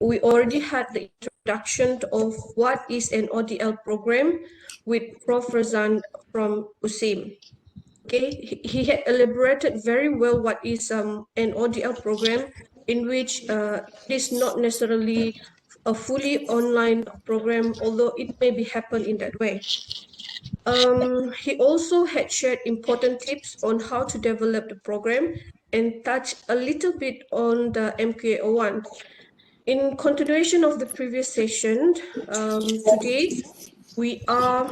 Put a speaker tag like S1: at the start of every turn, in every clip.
S1: we already had the introduction of what is an ODL program with Prof. Razan from USIM. Okay, he had elaborated very well what is an ODL program, in which it is not necessarily a fully online program, although it may be happen in that way. He also had shared important tips on how to develop the program and touched a little bit on the Mqa01. In continuation of the previous session, today we are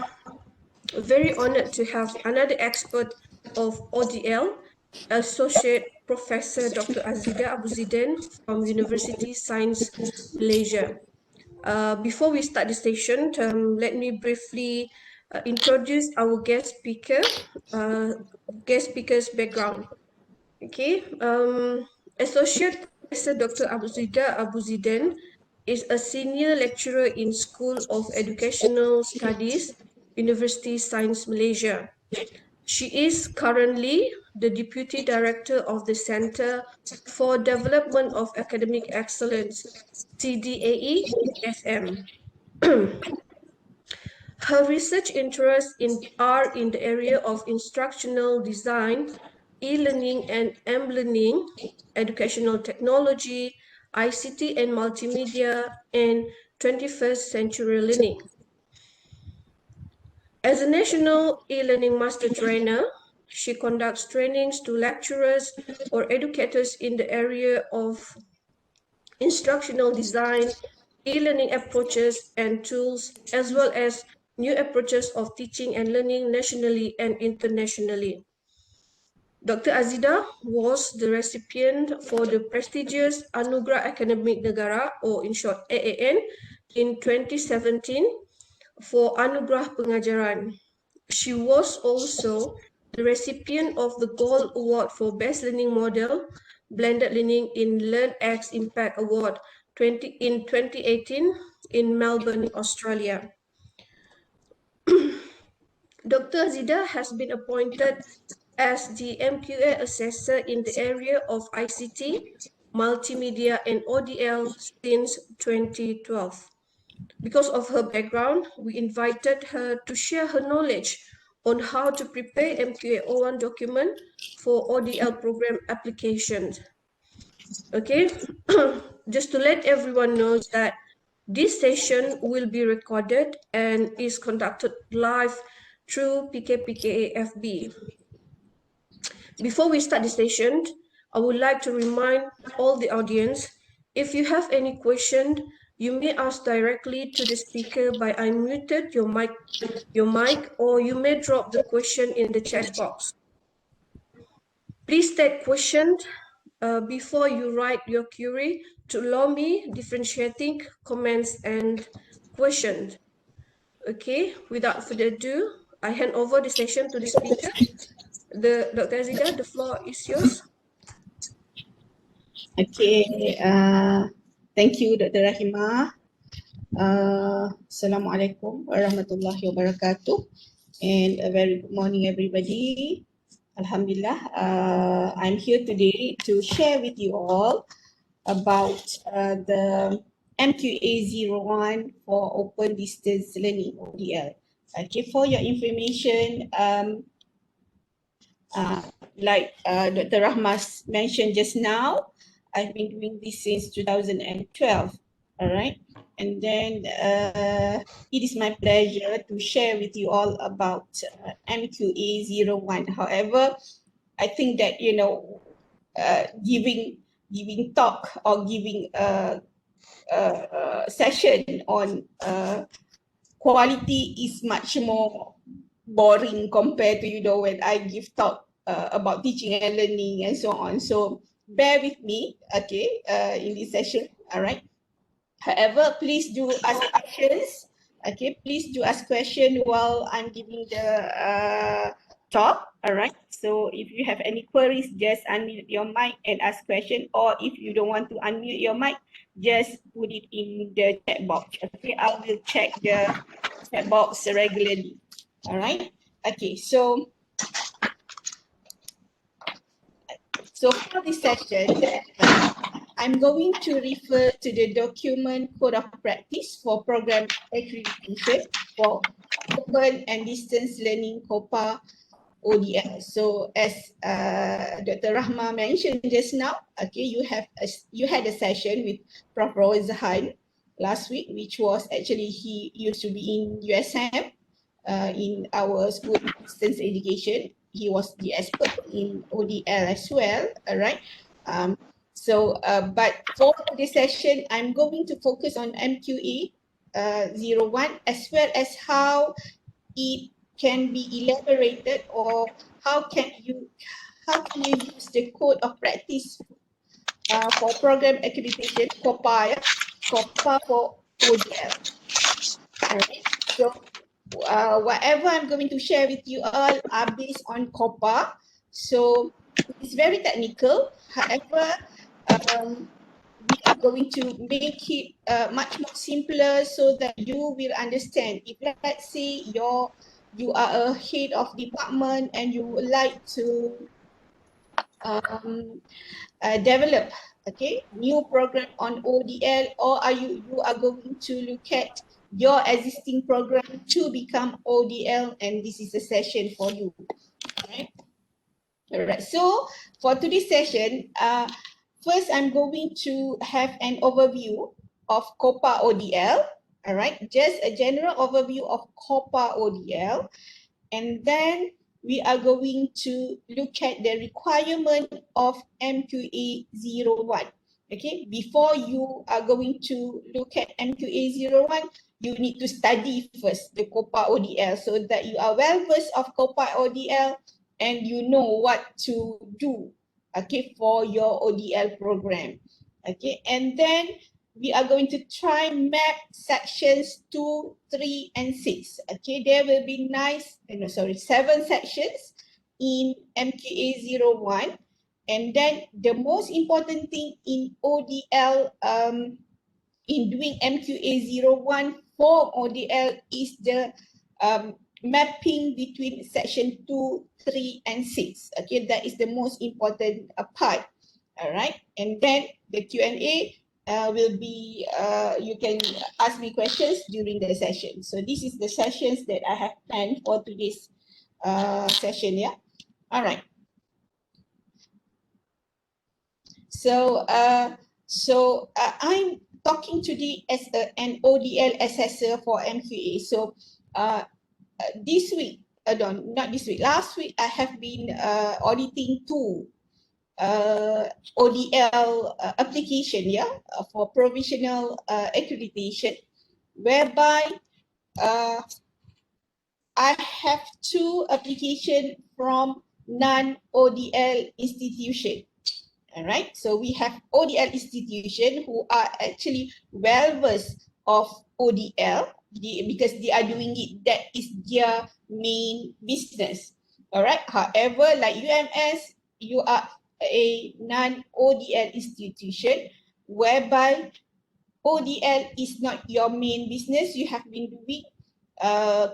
S1: very honored to have another expert of ODL, Associate Professor Dr. Azidah Abu Ziden from Universiti Sains, Malaysia. Before we start the session, let me briefly introduce our guest speaker's background. Okay, Associate Professor Dr. Azidah Abu Ziden is a senior lecturer in School of Educational Studies, Universiti Sains Malaysia. She is currently the Deputy Director of the Center for Development of Academic Excellence, CDAE-SM. Her research interests are in the area of instructional design, e-learning and m-learning, educational technology, ICT and multimedia, and 21st century learning. As a national e-learning master trainer, she conducts trainings to lecturers or educators in the area of instructional design, e-learning approaches and tools, as well as new approaches of teaching and learning nationally and internationally. Dr. Azidah was the recipient for the prestigious Anugerah Akademik Negara, or in short AAN, in 2017 for Anugerah Pengajaran. She was also the recipient of the Gold Award for Best Learning Model, Blended Learning in LearnX Impact Award in 2018 in Melbourne, Australia. Dr. Azidah has been appointed as the MQA assessor in the area of ICT, multimedia, and ODL since 2012. Because of her background, we invited her to share her knowledge on how to prepare Mqa01 document for ODL program applications. Okay, just to let everyone know that this session will be recorded and is conducted live through PKPKAFB. Before we start the session, I would like to remind all the audience, if you have any question, you may ask directly to the speaker by unmuting your mic, or you may drop the question in the chat box. Please state question before you write your query to allow me differentiating comments and questions. Okay, without further ado, I hand over the session to the speaker. Dr. Azidah, the floor is yours.
S2: Okay, thank you Dr. Rahimah. Assalamualaikum warahmatullahi wabarakatuh, and a very good morning everybody. Alhamdulillah, I'm here today to share with you all about the Mqa01 for Open Distance Learning, ODL. Okay, for your information, like Dr. Rahmas mentioned just now, I've been doing this since 2012, all right? And then it is my pleasure to share with you all about Mqa01. However, I think that, you know, giving talk or giving a session on quality is much more boring compared to, you know, when I give talk about teaching and learning and so on. So bear with me, okay, in this session, all right? However, please do ask questions, okay? Please do ask questions while I'm giving the talk, all right? So if you have any queries, just unmute your mic and ask question, or if you don't want to unmute your mic, just put it in the chat box, okay? I will check the chat box regularly, all right? Okay, so for this session, I'm going to refer to the document Code of Practice for Program Accreditation for Open and Distance Learning COPA ODL. So as Dr. Rahma mentioned just now, okay, you had a session with Prof. Ziden last week, which was actually, he used to be in USM in our school of distance education. He was the expert in ODL as well, all right. But for this session, I'm going to focus on Mqa01 as well as how it can be elaborated, or how can you use the code of practice for program accreditation, COPA, COPA for ODL. All right. So whatever I'm going to share with you all are based on COPA. So it's very technical. However, we are going to make it much more simpler so that you will understand. If let's say you are a head of department and you would like to develop new program on ODL, or you are going to look at your existing program to become ODL, and this is a session for you. All right. So for today's session, first I'm going to have an overview of COPA ODL. All right, just a general overview of COPA ODL, and then we are going to look at the requirement of Mqa01. Okay, before you are going to look at Mqa01, you need to study first the COPA ODL so that you are well versed of COPA ODL and you know what to do, okay, for your ODL program. Okay, and then we are going to try map sections 2, 3, and 6. Okay, there will be 7 sections in Mqa01. And then the most important thing in ODL, in doing Mqa01 for ODL is the mapping between section 2, 3, and 6. Okay, that is the most important part. All right, and then the Q&A will be, you can ask me questions during the session. So this is the sessions that I have planned for today's session, yeah? All right. So, I'm talking today as an ODL assessor for MQA. So this week, not this week, last week I have been auditing 2 ODL application, yeah, for provisional accreditation, whereby I have 2 applications from non-ODL institution. All right, so we have ODL institution who are actually well versed of ODL because they are doing it, that is their main business. All right, however, like UMS, you are a non-ODL institution whereby ODL is not your main business. You have been doing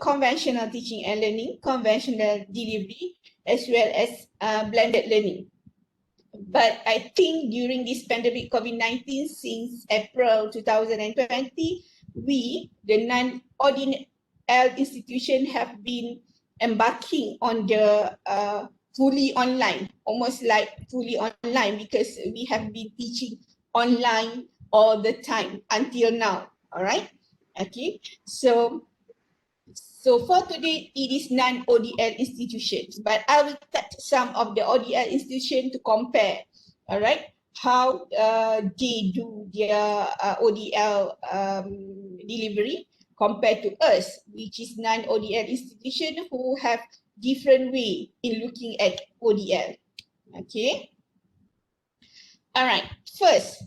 S2: conventional teaching and learning, conventional delivery, as well as blended learning. But I think during this pandemic COVID-19, since April 2020, we, the non-ODL institution, have been embarking on the fully online, almost like fully online, because we have been teaching online all the time until now. All right. Okay. So for today, it is non-ODL institutions, but I will touch some of the ODL institutions to compare, all right, how they do their ODL delivery compared to us, which is non-ODL institution who have different way in looking at ODL. Okay. All right. First,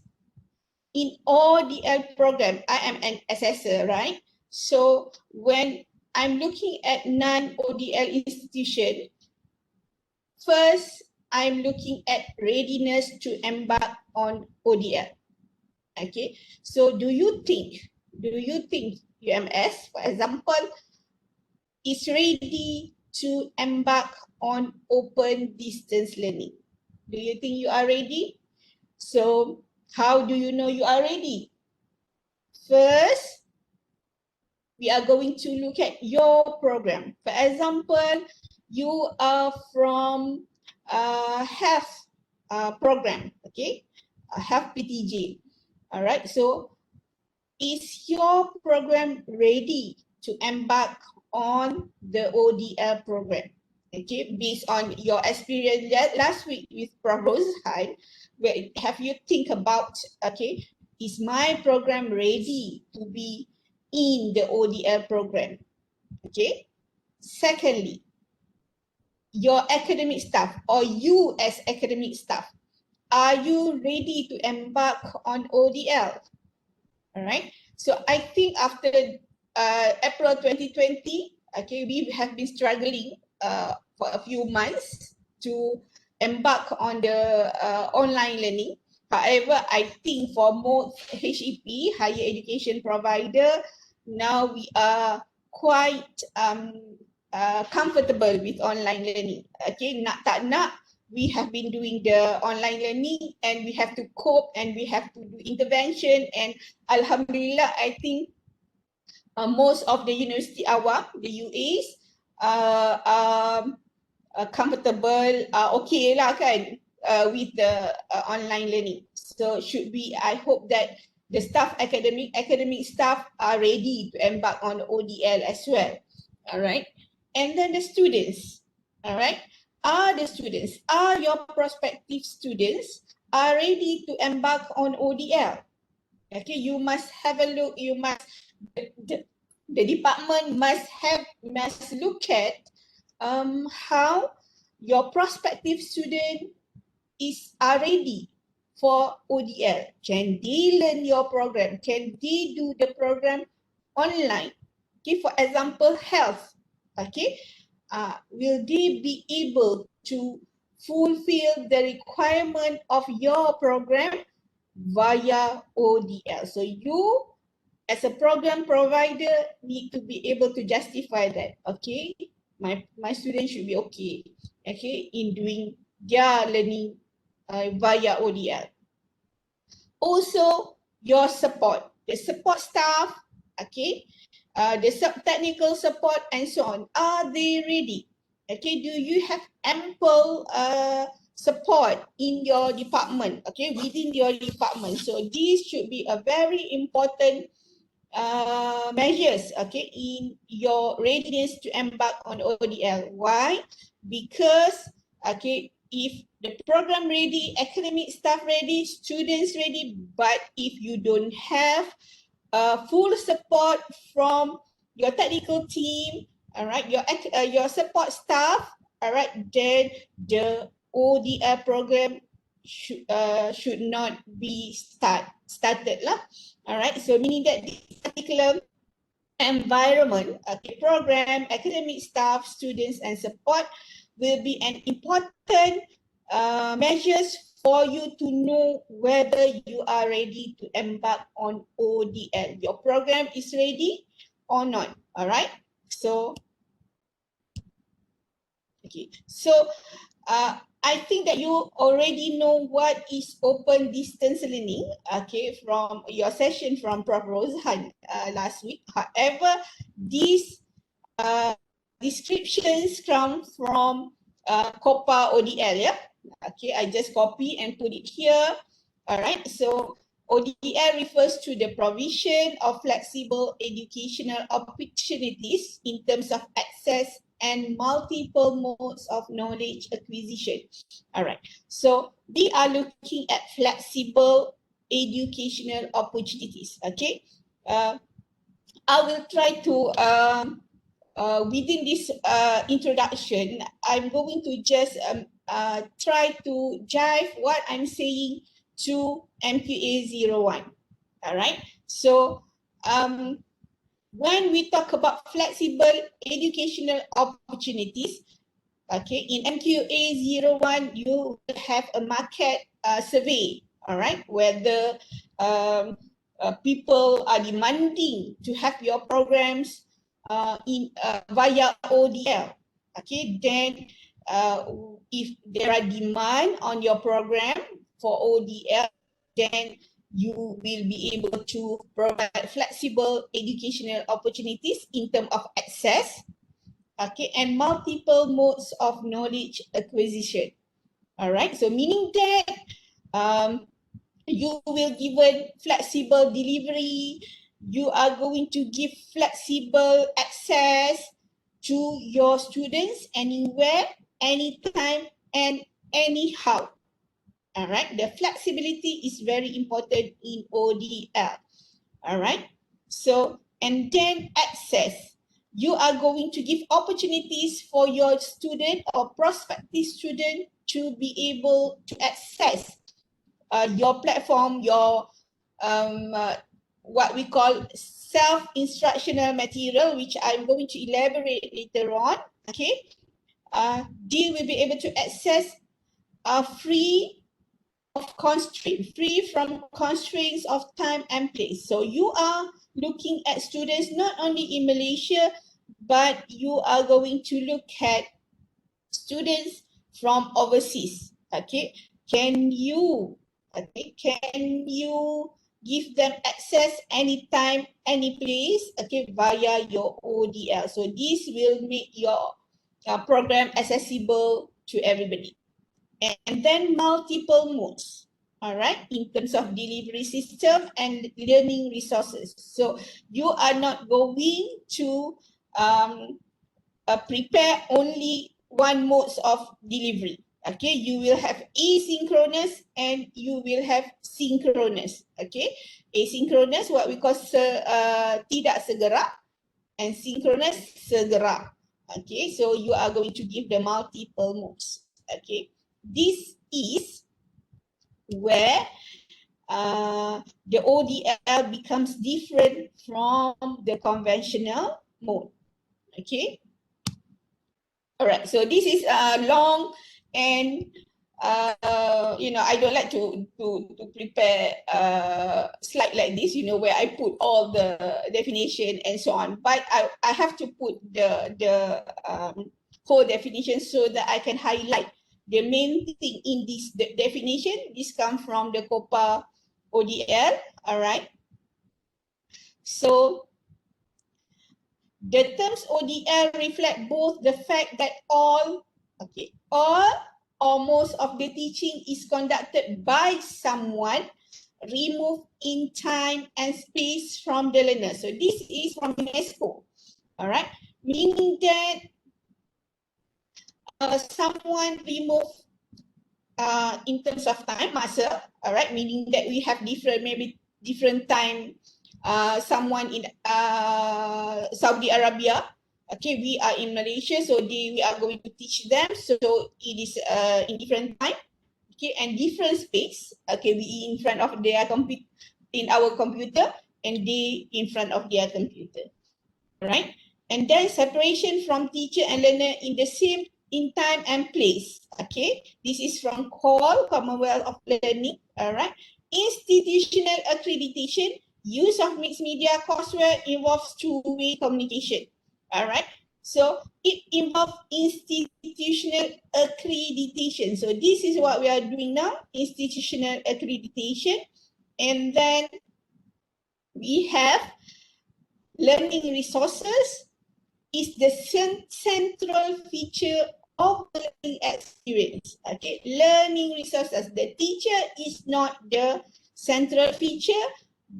S2: in ODL program, I am an assessor, right? So when I'm looking at non-ODL institution, first, I'm looking at readiness to embark on ODL. Okay, so do you think UMS, for example, is ready to embark on open distance learning? Do you think you are ready? So How do you know you are ready? First, we are going to look at your program. For example, you are from health program, okay? Health PTJ. All right, so is your program ready to embark on the ODL program? Okay, based on your experience last week with Prof. Rosehan, where have you think about, okay, is my program ready to be in the ODL program? Okay. Secondly, your academic staff or you as academic staff, are you ready to embark on ODL? All right. So I think after April 2020, okay, we have been struggling for a few months to embark on the online learning. However, I think for most HEP, higher education provider, now we are quite comfortable with online learning. Okay, nak tak nak, we have been doing the online learning and we have to cope and we have to do intervention, and Alhamdulillah, I think most of the university awam, the UAs, comfortable, okay lah kan, with the online learning. So should be, I hope that the staff, academic staff are ready to embark on ODL as well. All right. And then the students, all right. Are your prospective students are ready to embark on ODL? Okay, you must have a look, you must, the department must look at how your prospective student are ready for ODL. Can they learn your program? Can they do the program online? Okay, for example, health. Okay, will they be able to fulfill the requirement of your program via ODL? So you as a program provider need to be able to justify that, okay, my students should be okay, okay, in doing their learning via ODL. Also, your support, the support staff, okay, the technical support and so on, are they ready? Okay, do you have ample support in your department, okay, within your department? So these should be a very important measures, okay, in your readiness to embark on ODL. Why? Because, okay, if the program ready, academic staff ready, students ready, but if you don't have full support from your technical team, all right, your support staff, all right, then the ODL program should not be started lah. All right, so meaning that this particular environment, okay, program, academic staff, students and support will be an important measures for you to know whether you are ready to embark on ODL. Your program is ready or not, all right? So, okay, so I think that you already know what is open distance learning, okay, from your session from Prof. Rosehan last week. However, these descriptions come from COPA ODL, yeah? Okay, I just copy and put it here. All right, so ODL refers to the provision of flexible educational opportunities in terms of access and multiple modes of knowledge acquisition. All right, so we are looking at flexible educational opportunities, okay? I will try to, within this introduction, I'm going to just try to jive what I'm saying to Mqa01, all right? So, when we talk about flexible educational opportunities, okay, in Mqa01, you will have a market survey, all right, whether people are demanding to have your programs via ODL, okay, then if there are demand on your program for ODL, then you will be able to provide flexible educational opportunities in terms of access, okay, and multiple modes of knowledge acquisition. All right, so meaning that you will given flexible delivery, you are going to give flexible access to your students anywhere, anytime, and anyhow. All right, the flexibility is very important in ODL. All right, so and then access. You are going to give opportunities for your student or prospective student to be able to access your platform, your what we call self-instructional material, which I'm going to elaborate later on. Okay, they will be able to access free from constraints of time and place. So you are looking at students not only in Malaysia, but you are going to look at students from overseas. Okay, can you give them access anytime, any place, okay, via your ODL? So this will make your program accessible to everybody. And then multiple modes, all right, in terms of delivery system and learning resources. So you are not going to prepare only one mode of delivery. Okay, you will have asynchronous and you will have synchronous. Okay, asynchronous what we call tidak segera, and synchronous segera. Okay, so you are going to give the multiple modes. Okay, this is where the ODL becomes different from the conventional mode. Okay. All right. So this is long, and I don't like to prepare slide like this, where I put all the definition and so on. But I have to put the whole definition so that I can highlight the main thing in this definition. This comes from the COPA ODL. All right. So the terms ODL reflect both the fact that all or most of the teaching is conducted by someone removed in time and space from the learner. So this is from UNESCO. All right, meaning that someone removed in terms of time, masa, all right, meaning that we have different time. Someone in Saudi Arabia, okay, we are in Malaysia, so we are going to teach them, so it is in different time, okay, and different space. Okay, we in front of their in our computer, and they in front of their computer, right? And then separation from teacher and learner in the same in time and place. Okay, this is from COL, Commonwealth of Learning. All right, institutional accreditation. Use of mixed media courseware involves two-way communication. All right, so it involves institutional accreditation. So this is what we are doing now, institutional accreditation. And then we have learning resources is the central feature of the learning experience. Okay, learning resources. The teacher is not the central feature,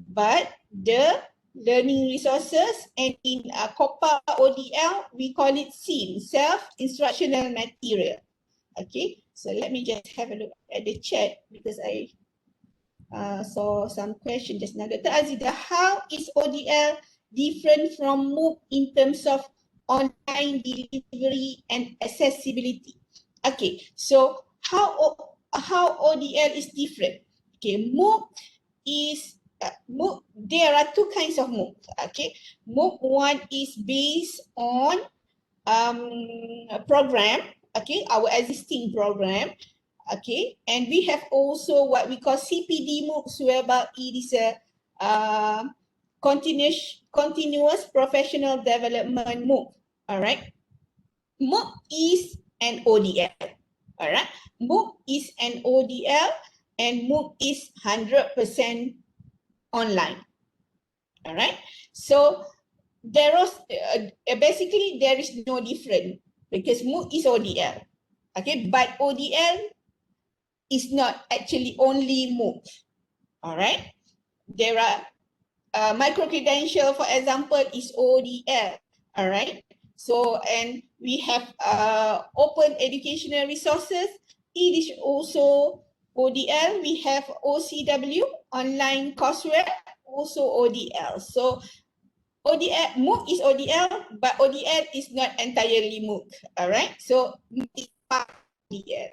S2: but the learning resources, and in COPA ODL, we call it SIM, self-instructional material. Okay, so let me just have a look at the chat because I saw some questions just now. Dr. Azidah, how is ODL different from MOOC in terms of online delivery and accessibility? Okay, so how ODL is different? Okay, MOOC is MOOC, there are two kinds of MOOC. Okay, MOOC one is based on a program, okay, our existing program, okay, and we have also what we call CPD MOOCs, whereby it is a continuous professional development MOOC. All right, MOOC is an ODL. All right, MOOC is an ODL. and MOOC is 100% online. All right. So there was basically there is no difference because MOOC is ODL. Okay, but ODL is not actually only MOOC. All right. There are micro-credential, for example, is ODL. All right. So, and we have open educational resources. It is also ODL. We have OCW, online courseware, also ODL. So, ODL, MOOC is ODL, but ODL is not entirely MOOC. All right. So, it's part of ODL.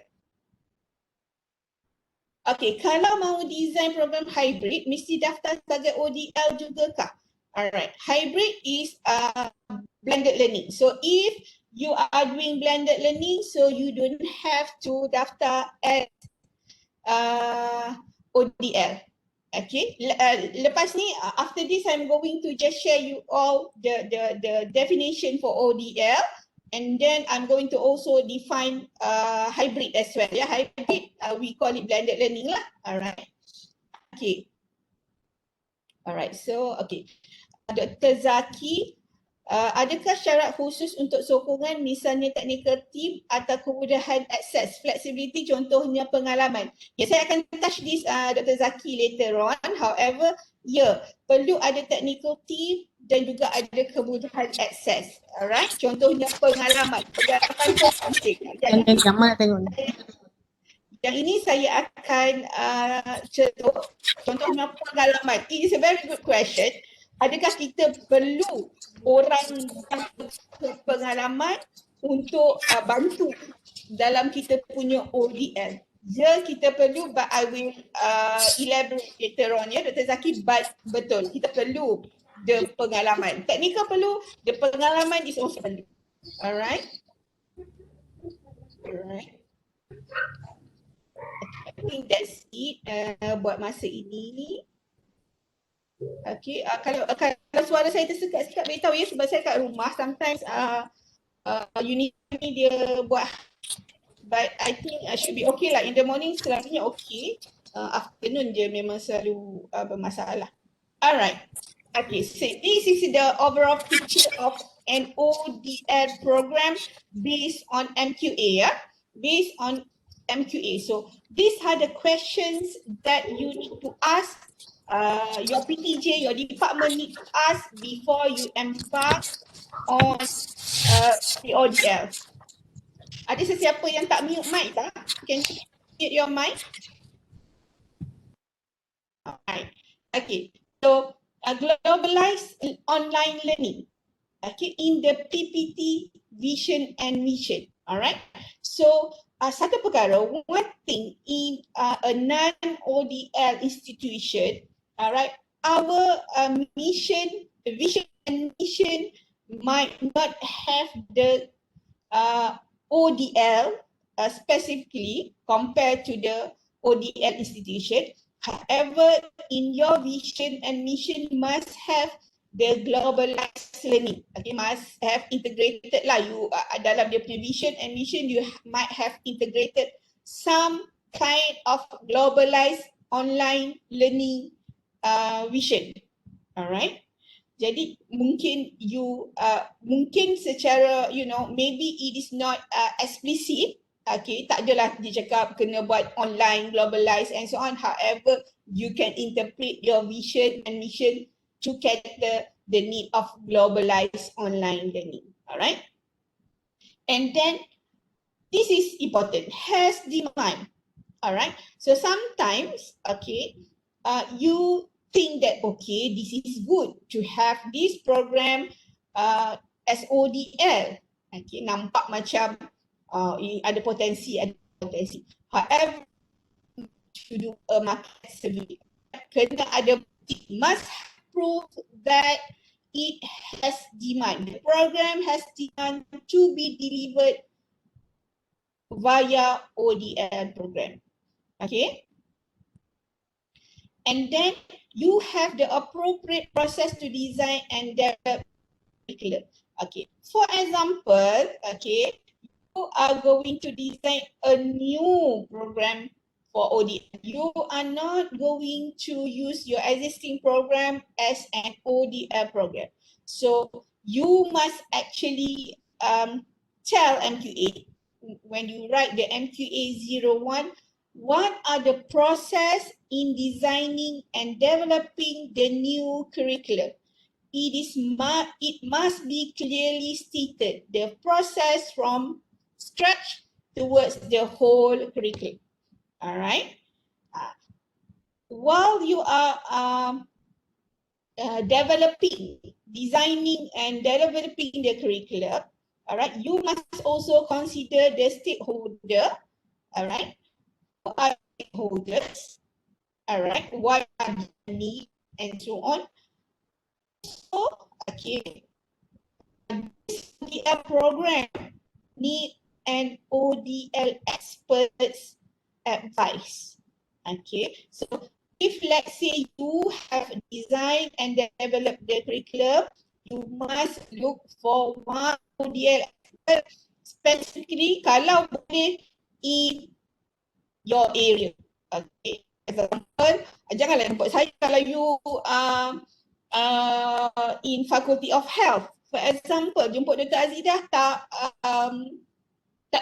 S2: Okay, kalau mau design program hybrid, mesti daftar sebagai ODL juga kah? Alright, hybrid is blended learning. So if you are doing blended learning, so you don't have to daftar as ODL. Okay, lepas ni, after this, I'm going to just share you all the definition for ODL. And then I'm going to also define hybrid as well. Yeah, hybrid, we call it blended learning lah. Alright. Okay. Alright, so okay. Dr. Zaki, adakah syarat khusus untuk sokongan misalnya technical team atau kemudahan akses, flexibility, contohnya pengalaman? Okay, saya akan touch this Dr. Zaki later on. However, perlu ada technical team dan juga ada kemudahan akses. Alright, contohnya pengalaman. Pengalaman itu penting. Yang ini saya akan contohnya pengalaman. It is a very good question. Adakah kita perlu orang yang berpengalaman untuk bantu dalam kita punya ODL? Ya, kita perlu, but I will elaborate later on ya, Dr. Zaki, but betul, kita perlu the pengalaman. Technical perlu, the pengalaman is also perlu. Alright? Alright. I think that's it buat masa ini. Okay, kalau suara saya tersekat-sekat, beritahu ya, sebab saya kat rumah. Sometimes unit ni dia buat, but I think should be okay lah. In the morning selalunya okay. Afternoon je memang selalu bermasalah. Alright. Okay, so this is the overall picture of an ODL program based on MQA. Yeah? Based on MQA. So these are the questions that you need to ask. Your PTJ, your department need to ask before you embark on the ODL. Ada sesiapa yang tak mute mic tak? Can you mute your mic? Alright. Okay. So globalized online learning. Okay. In the PPT vision and mission. Alright. So satu perkara, one thing in a non-ODL institution. Alright, our mission, vision and mission might not have the ODL specifically compared to the ODL institution. However, in your vision and mission must have the globalized learning. Okay, must have integrated lah. You dalam dia punya vision and mission, you might have integrated some kind of globalized online learning vision. Alright. Jadi mungkin you mungkin secara maybe it is not explicit. Okay, tak adalah dia cakap kena buat online, globalized and so on. However, you can interpret your vision and mission to cater the need of globalized online learning. Alright. And then this is important, has demand. Alright. So sometimes, okay, you think that okay, this is good to have this program as ODL. Okay, nampak macam ada potensi, However, to do a market survey, kena ada must prove that it has demand. The program has demand to be delivered via ODL program. Okay. And then you have the appropriate process to design and develop curriculum. Okay. For example, okay, you are going to design a new program for ODL. You are not going to use your existing program as an ODL program. So you must actually tell MQA when you write the MQA01, what are the process in designing and developing the new curriculum. It must be clearly stated, the process from scratch towards the whole curriculum. All right. While you are designing and developing the curriculum, all right, you must also consider the stakeholder, all right, who are stakeholders, all right, what are the needs and so on. So, okay, this ODL program need an ODL expert's advice. Okay, so if let's say you have designed and developed the curriculum, you must look for one ODL expert specifically kalau boleh in your area. Okay, example, janganlah jemput saya kalau you in Faculty of Health. For example, jemput Dr. Azidah tak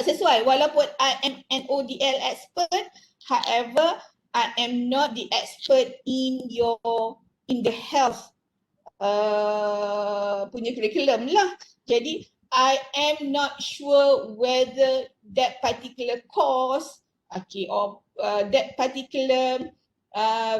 S2: sesuai walaupun I am an ODL expert, however I am not the expert in the health punya curriculum lah. Jadi I am not sure whether that particular course, okay, or that particular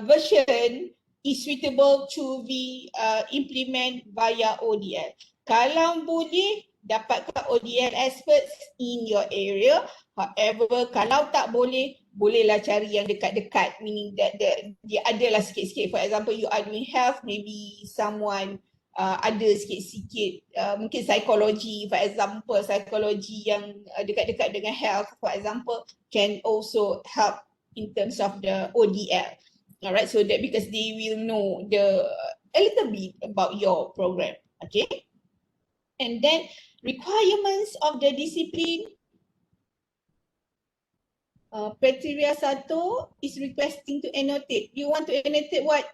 S2: version is suitable to be implement via ODL. Kalau boleh, dapatkan ODL experts in your area. However, kalau tak boleh, bolehlah cari yang dekat-dekat, meaning that dia adalah sikit-sikit. For example, you are doing health, maybe someone ada sikit-sikit, mungkin psikologi, for example, psikologi yang dekat-dekat dengan health, for example, can also help in terms of the ODL. Alright, so that because they will know a little bit about your program, okay? And then requirements of the discipline. Criteria 1 is requesting to annotate. You want to annotate what,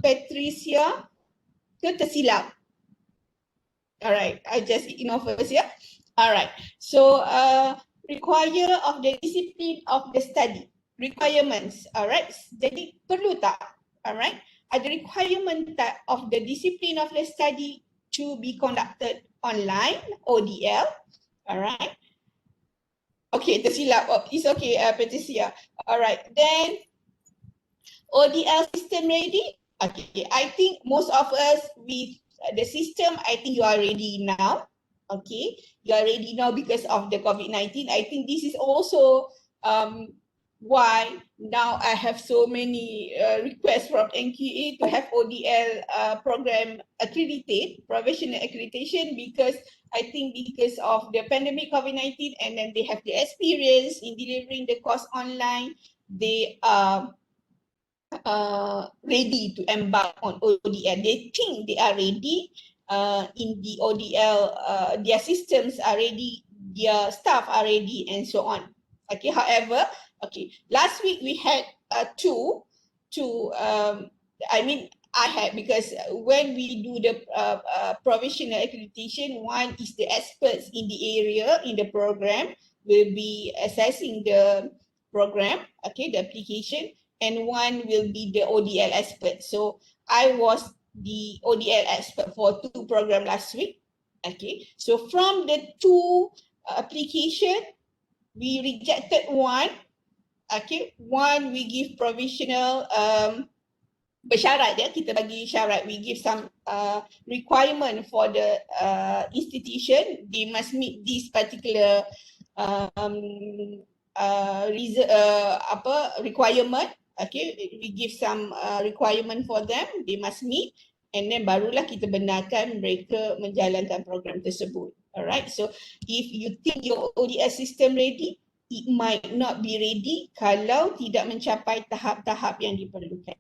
S2: Patricia? Ke tersilap? Alright, I just ignore first, yeah? Alright, so require of the discipline of the study. Requirements, alright? Jadi perlu tak? Alright? Ada requirement of the discipline of the study to be conducted online, ODL, alright? Okay, tersilap. Oh, it's okay, Patricia. Alright, then ODL system ready? Okay, I think most of us with the system, I think you are ready now. Okay, you are ready now because of the COVID-19. I think this is also why now I have so many requests from NQA to have ODL program accredited, provisional accreditation, because I think because of the pandemic COVID-19 and then they have the experience in delivering the course online, they are ready to embark on ODL. They think they are ready in the ODL, their systems are ready, their staff are ready and so on. Okay, however, okay, last week we had I had, because when we do the provisional accreditation, one is the experts in the area, in the program, will be assessing the program, okay, the application, and one will be the ODL expert. So I was the ODL expert for 2 programs last week, okay. So from the 2 application, we rejected 1, okay, 1 we give provisional bersyarat, ya, kita bagi syarat, we give some requirement for the institution, they must meet this particular requirement, okay, we give some requirement for them, they must meet, and then barulah kita benarkan mereka menjalankan program tersebut. Alright, so if you think your ODL system ready, it might not be ready kalau tidak mencapai tahap-tahap yang diperlukan.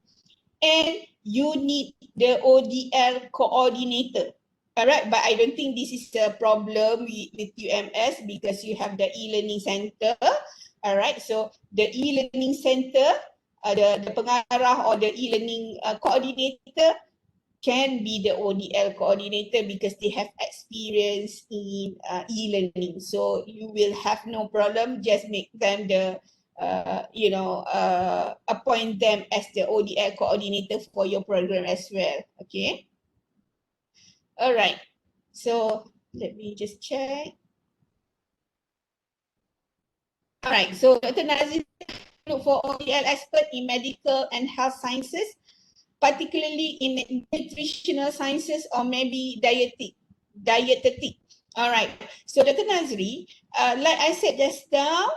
S2: And you need the ODL coordinator. All right, but I don't think this is a problem with UMS because you have the e-learning center. All right, so the e-learning center, the pengarah or the e-learning coordinator can be the ODL coordinator because they have experience in e-learning. So you will have no problem, just make them the, appoint them as the ODL coordinator for your program as well, okay? All right. So let me just check. All right, so Dr. Nazir look for ODL expert in medical and health sciences, particularly in nutritional sciences or maybe dietetic. All right, so Dr. Nazri, like I said just now,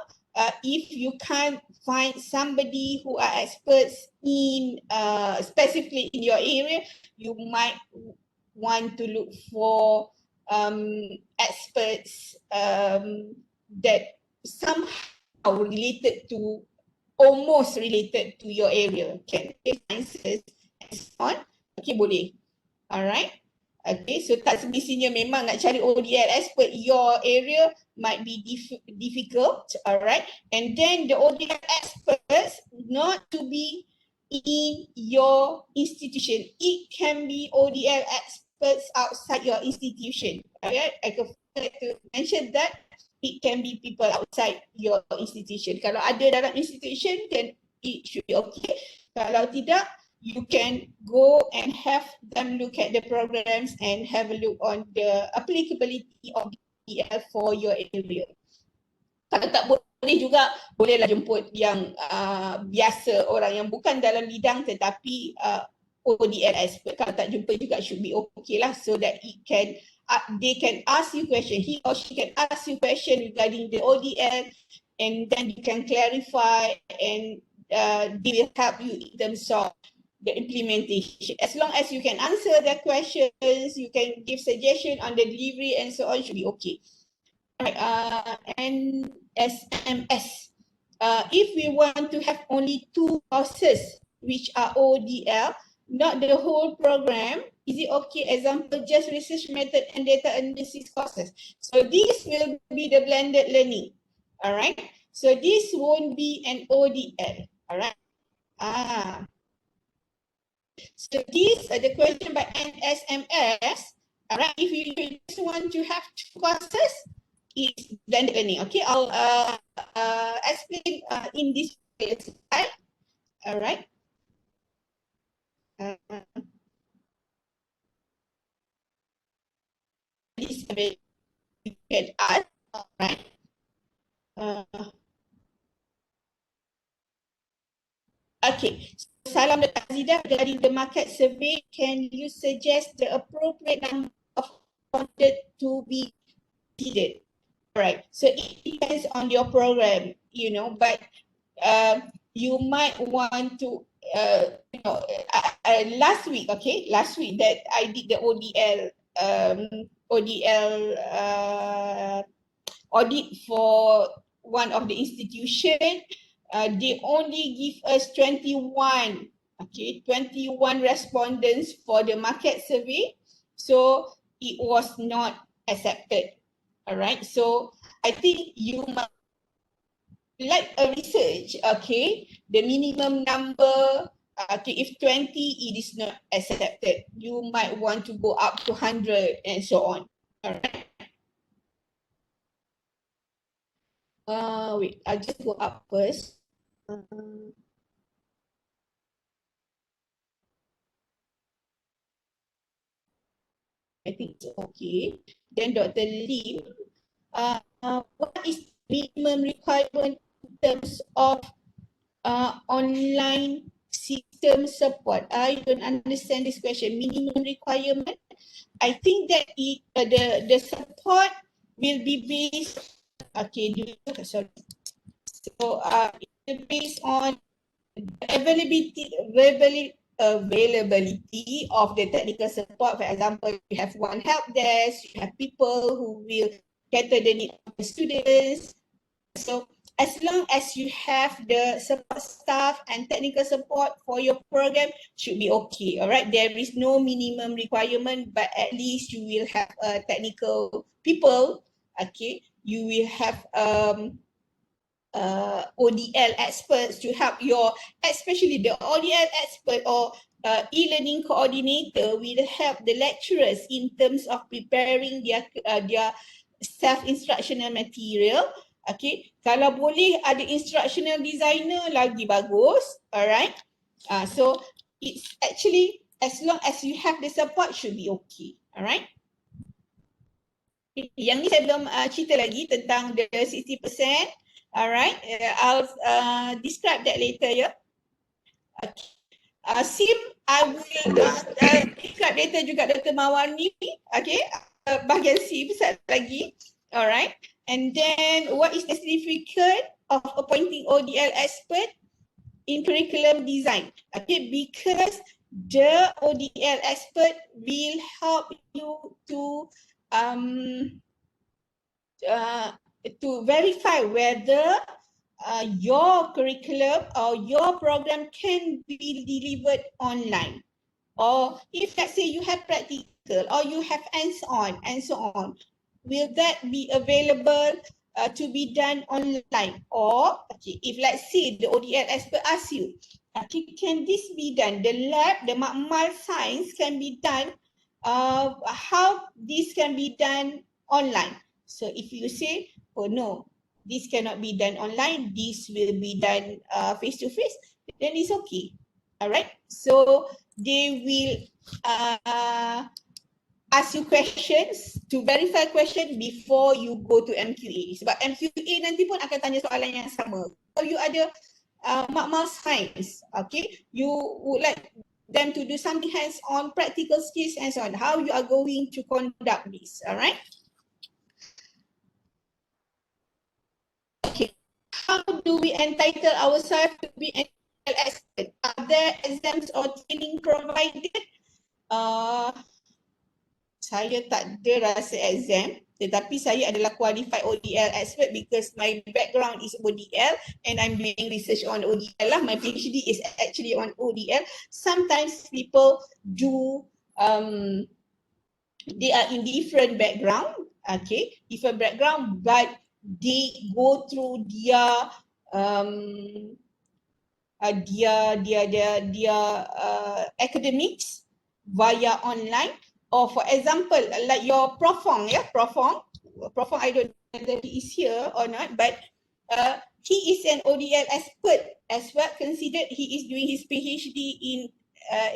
S2: if you can't find somebody who are experts in specifically in your area, you might want to look for experts that somehow related to, almost related to your area, okay, sciences and so on, okay, boleh. Alright, okay, so tak semestinya memang nak cari ODL expert, your area might be difficult, alright, and then the ODL experts not to be in your institution, it can be ODL experts outside your institution, alright, I can mention that it can be people outside your institution. Kalau ada dalam institution, then it should be okay. Kalau tidak, you can go and have them look at the programs and have a look on the applicability of DL for your area. Kalau tak boleh juga, bolehlah jemput yang biasa, orang yang bukan dalam bidang tetapi ODL expert. Kalau tak jumpa juga should be okay lah, so that it can they can ask you question, he or she can ask you question regarding the ODL, and then you can clarify, and they will help you in terms of the implementation. As long as you can answer their questions, you can give suggestion on the delivery and so on, should be okay. Right, and SMS. If we want to have only 2 courses which are ODL, not the whole program, is it okay? Example, just research method and data analysis courses. So this will be the blended learning. All right. So this won't be an ODL. All right. So these are the question by NSMS. All right. If you just want to have 2 courses, it's blended learning. Okay. I'll explain in this slide. All right. This you can ask, all right. Okay, salam Dr. Azidah, regarding the market survey, can you suggest the appropriate number of content to be needed? All right, so it depends on your program, you know, but you might want to, last week that I did the ODL audit for one of the institution. They only give us 21 respondents for the market survey, so it was not accepted. All right, so I think you must like a research, okay, the minimum number, okay, if 20 it is not accepted, you might want to go up to 100 and so on. All right. Wait, I'll just go up first. I think it's okay. Then Dr. Lim, what is minimum requirement in terms of online system support? I don't understand this question. Minimum requirement? I think that the support will be based, okay, sorry. So it will be based on the availability of the technical support. For example, you have one help desk, you have people who will cater the need of the students. So as long as you have the support staff and technical support for your program, should be okay. All right, there is no minimum requirement, but at least you will have technical people. Okay, you will have ODL experts to help your, especially the ODL expert or e-learning coordinator will help the lecturers in terms of preparing their self-instructional material. Okay, kalau boleh ada instructional designer lagi bagus. Alright, so it's actually as long as you have the support should be okay. Alright. Yang ni saya belum cerita lagi tentang the 60%. Alright, I'll describe that later, yeah. Okay. SIM, I will describe later juga Dr. Mawani. Okay, bahagian SIM satu lagi. Alright, and then what is the significance of appointing ODL expert in curriculum design? Okay, because the ODL expert will help you to verify whether your curriculum or your program can be delivered online, or if let's say you have practical or you have hands-on and so on, will that be available to be done online? Or okay, if let's say the ODL expert asks you, okay, can this be done? The lab, the makmal science can be done. How this can be done online? So if you say, oh no, this cannot be done online, this will be done face to face, then it's okay. All right. So they will ask you questions to verify question before you go to MQA. Sebab MQA nanti pun akan tanya soalan yang sama. Kalau you ada makmal science, okay, you would like them to do something hands-on, practical skills and so on. How you are going to conduct this? All right. Okay. How do we entitle ourselves to be an expert? Are there exams or training provided? Saya tak ada rasa exam, tetapi saya adalah qualified ODL expert because my background is ODL and I'm doing research on ODL lah. My PhD is actually on ODL. Sometimes people do, they are in different background, okay, different background, but they go through their academics via online. Or for example, like your Prof, Prof, I don't know whether he is here or not, but he is an ODL expert as well, considered he is doing his PhD in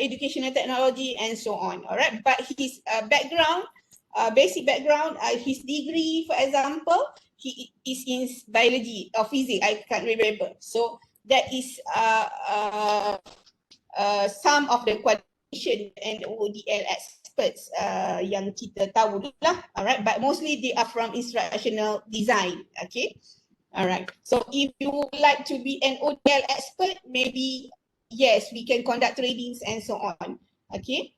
S2: educational technology and so on, all right? But his background, basic background, his degree, for example, he is in biology or physics, I can't remember. So that is some of the qualification and ODL experts yang kita tahu lah, alright, but mostly they are from instructional design, okay, alright. So if you would like to be an ODL expert, maybe yes, we can conduct trainings and so on, okay,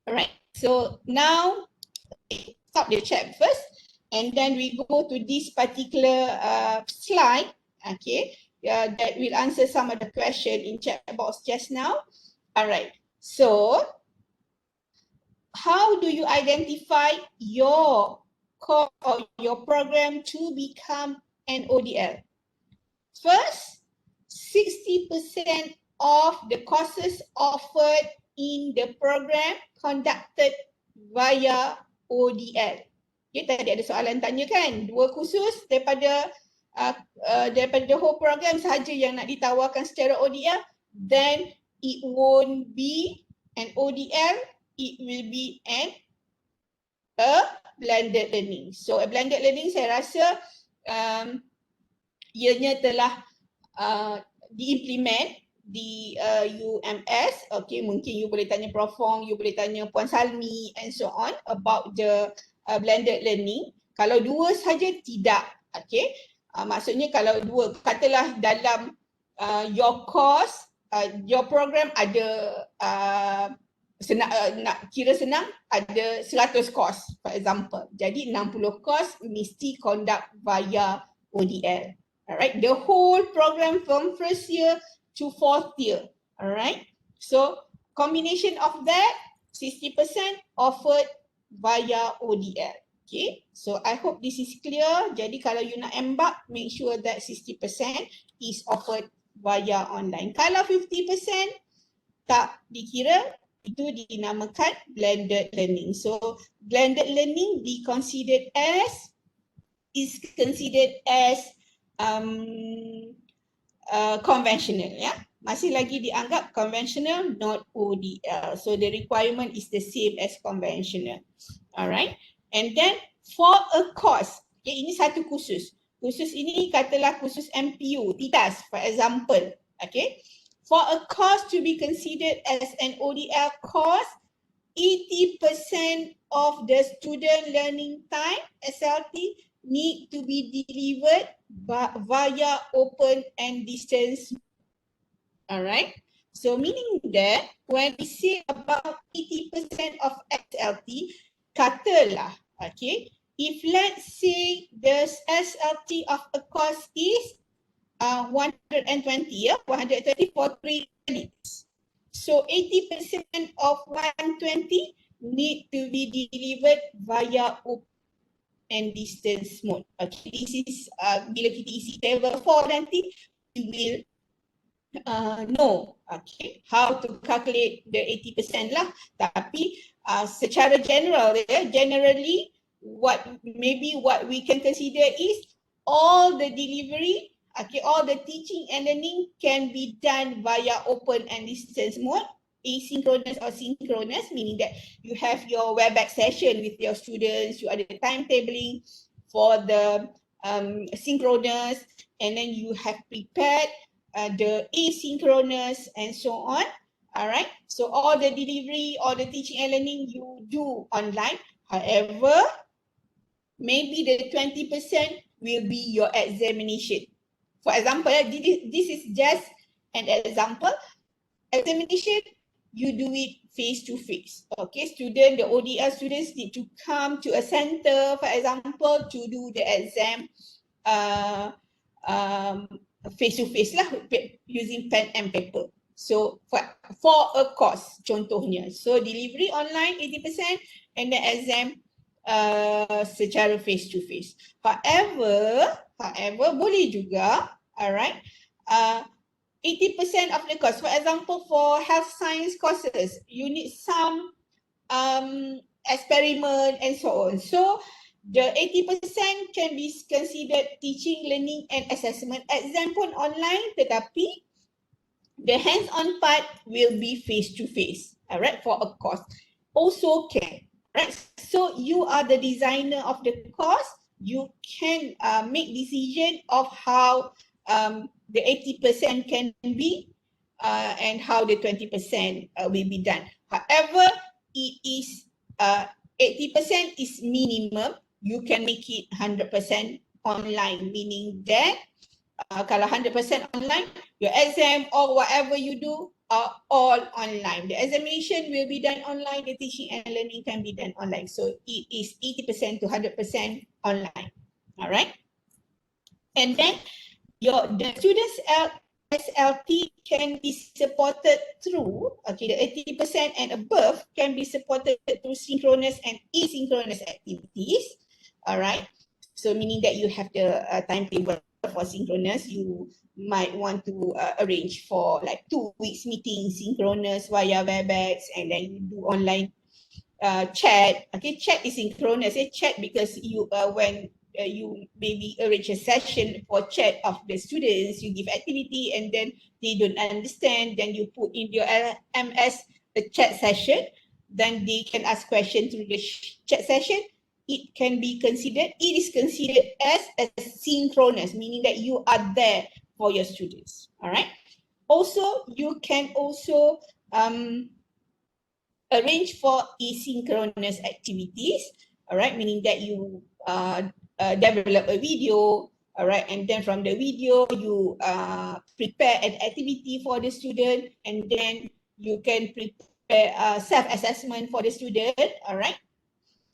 S2: alright. So now stop the chat first, and then we go to this particular slide, okay, that will answer some of the question in chat box just now, alright. So how do you identify your course or your program to become an ODL? First, 60% of the courses offered in the program conducted via ODL. Okay, tadi ada soalan tanya kan, 2 kursus daripada the whole program sahaja yang nak ditawarkan secara ODL, then it won't be an ODL, it will be a blended learning. So a blended learning saya rasa ianya telah diimplement di UMS. Okay, mungkin you boleh tanya Prof, you boleh tanya Puan Salmie and so on about the blended learning. Kalau 2 saja tidak, okay. Maksudnya kalau 2, katalah dalam your course, your program ada nak kira senang, ada 100 course for example. Jadi 60 course mesti conduct via ODL. All right, the whole program from first year to fourth year. All right, so combination of that, 60% offered via ODL. Okay, so I hope this is clear. Jadi kalau you nak embark, make sure that 60% is offered via online. Kalau 50% tak dikira, itu dinamakan blended learning. So blended learning is considered as conventional, ya. Masih lagi dianggap conventional, not ODL. So the requirement is the same as conventional. Alright. And then for a course, okay, ini satu kursus. Kursus ini katalah kursus MPU, TITAS for example. Okay. For a course to be considered as an ODL course, 80% of the student learning time, SLT, need to be delivered via open and distance. Alright. So meaning that when we say about 80% of SLT, katalah, okay, if let's say the SLT of a course is 120, 120 for 3 credits. So 80% of 120 need to be delivered via open and distance mode. Okay, this is bila kita isi table 4 nanti, we will know, okay, how to calculate the 80% lah. Tapi secara general, generally what we can consider is all the delivery, okay, all the teaching and learning can be done via open and distance mode, asynchronous or synchronous, meaning that you have your Webex session with your students, you ada timetabling for the synchronous, and then you have prepared the asynchronous and so on. Alright, so all the delivery, all the teaching and learning you do online. However, maybe the 20% will be your examination. For example, this is just an example. Examination, you do it face to face. Okay, the ODL students need to come to a center, for example, to do the exam face to face lah, using pen and paper. So for a course, contohnya. So delivery online 80% and the exam secara face to face. However, boleh juga, alright, 80% of the course. For example, for health science courses, you need some experiment and so on. So the 80% can be considered teaching, learning and assessment. Exam pun online, tetapi the hands-on part will be face to face. Alright, for a course. Also can. Right, so you are the designer of the course. You can make decision of how the 80% can be and how the 20% will be done. However, it is 80% is minimum. You can make it 100% online, meaning that kalau 100% online, your exam or whatever you do are all online. The examination will be done online, the teaching and learning can be done online. So it is 80% to 100% online. All right. And then the students' SLT can be supported through, okay, the 80% and above can be supported through synchronous and asynchronous activities. All right. So meaning that you have the timetable for synchronous, you might want to arrange for like 2 weeks meeting synchronous via Webex, and then you do online chat. Okay, chat is synchronous. Chat because you when you maybe arrange a session for chat of the students, you give activity and then they don't understand, then you put in your MS the chat session, then they can ask questions through the chat session. It is considered as a synchronous, meaning that you are there for your students. All right. Also, you can also arrange for asynchronous activities. All right, meaning that you develop a video. All right, and then from the video you prepare an activity for the student, and then you can prepare self-assessment for the student. All right.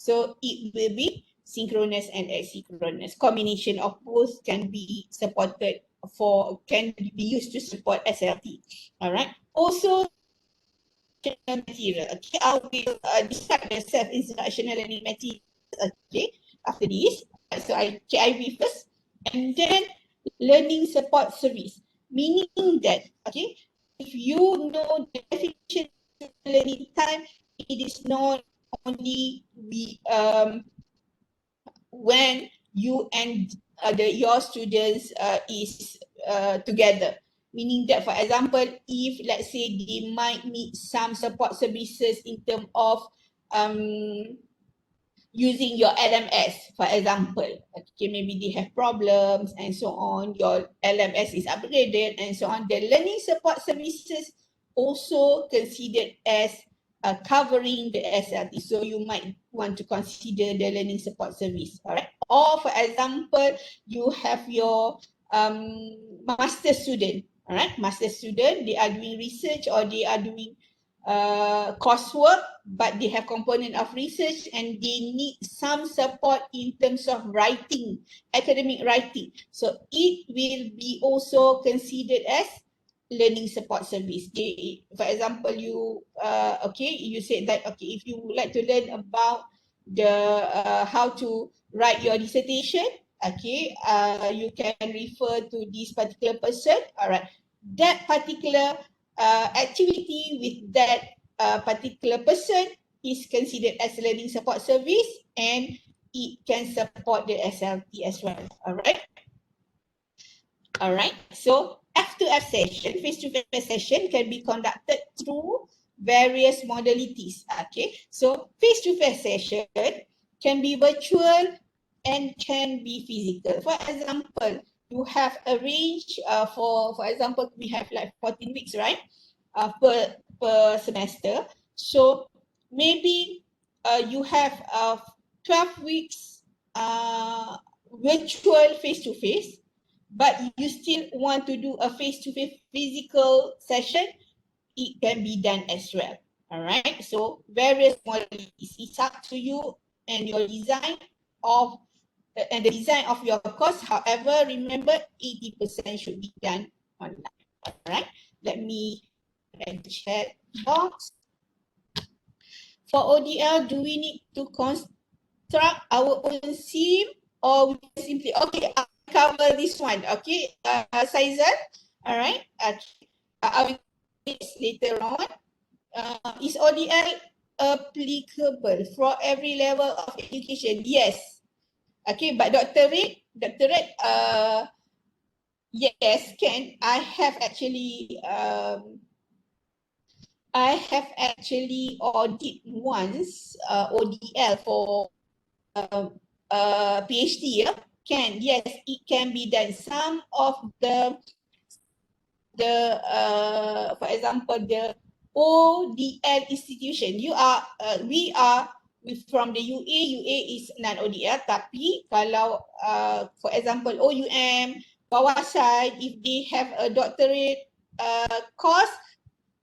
S2: So it will be synchronous and asynchronous. Combination of both can be supported can be used to support SLT. All right. Also, material. Okay, I will describe the self-instructional learning material. Okay, after this, so KIV first, and then learning support service. Meaning that, okay, if you know the definition of learning time, it is not only when you and your students is together. Meaning that, for example, if let's say they might need some support services in terms of using your LMS, for example, okay, maybe they have problems and so on, your LMS is upgraded and so on. The learning support services also considered as covering the SLT. So you might want to consider the learning support service, all right? Or for example, you have your master student, all right? Master student, they are doing research or they are doing coursework, but they have component of research and they need some support in terms of writing, academic writing. So it will be also considered as learning support service. For example, you you said that if you would like to learn about the how to write your dissertation, you can refer to this particular person. All right, that particular activity with that particular person is considered as learning support service, and it can support the SLT as well. All right. So F2F session, face-to-face session, can be conducted through various modalities. Okay. So face-to-face session can be virtual and can be physical. For example, you have arranged for example, we have like 14 weeks, right? Per semester. So maybe you have 12 weeks virtual face-to-face, but you still want to do a face-to-face physical session, it can be done as well. All right. So various modalities. It's up to you and your design of and the design of your course. However, remember 80% should be done online. All right. Let me chat box. For ODL, do we need to construct our own SIM or we simply I'll cover this one. Saizal. All right. I will do this later on. Is ODL applicable for every level of education? Yes. But doctorate, yes, can. I have actually audit once ODL for PhD. Can, yes, it can be done. Some of the for example, the ODL institution, we are from the UA is non-ODL, tapi kalau for example OUM, Kawasan, if they have a doctorate course,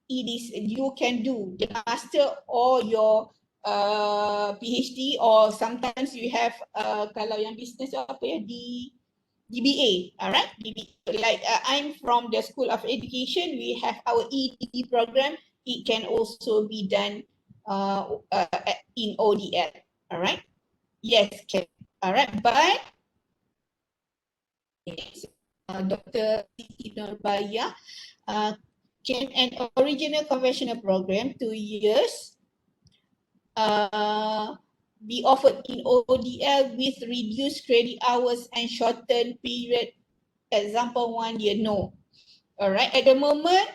S2: you can do the master or your PhD, or sometimes you have kalau yang business DBA, all right? DBA. Like I'm from the School of Education, we have our EDD program. It can also be done in ODL, all right? Yes, can. All right, but yes, Dr. Siti Nurbaya, can an original conventional program 2 years be offered in ODL with reduced credit hours and shortened period? Example 1 year, no. All right, at the moment,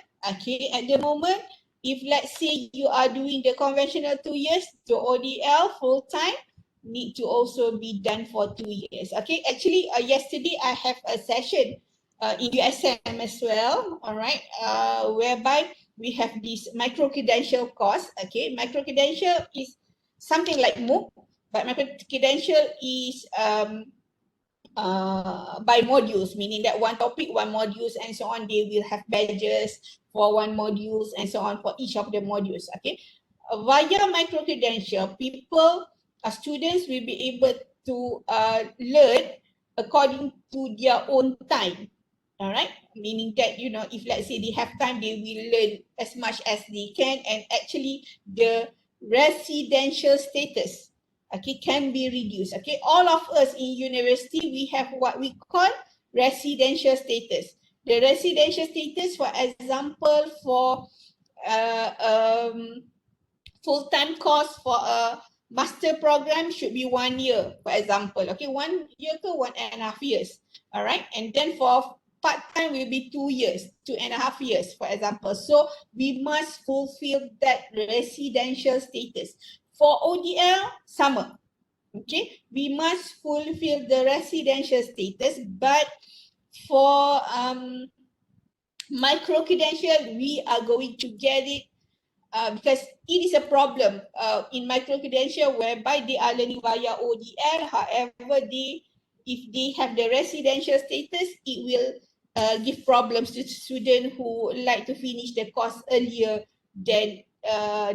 S2: if let's say you are doing the conventional 2 years, the ODL full time need to also be done for 2 years. Actually, yesterday I have a session in USM as well, all right, whereby we have this micro-credential course. Micro-credential is something like MOOC, but micro-credential is by modules, meaning that one topic, one modules, and so on. They will have badges for one modules and so on for each of the modules. Via micro-credential, students will be able to learn according to their own time. All right, meaning that, you know, if let's say they have time, they will learn as much as they can, and actually the residential status, okay, can be reduced. Okay, all of us in university, we have what we call residential status. The residential status, for example, for full-time course for a master program should be 1 year, for example. Okay, 1 year to 1.5 years. All right, and then for part-time will be 2 years, 2.5 years, for example. So we must fulfill that residential status. For ODL, sama. Okay, we must fulfill the residential status, but for micro-credential, we are going to get it because it is a problem in micro-credential whereby they are learning via ODL. However, if they have the residential status, it will give problems to students who like to finish the course earlier than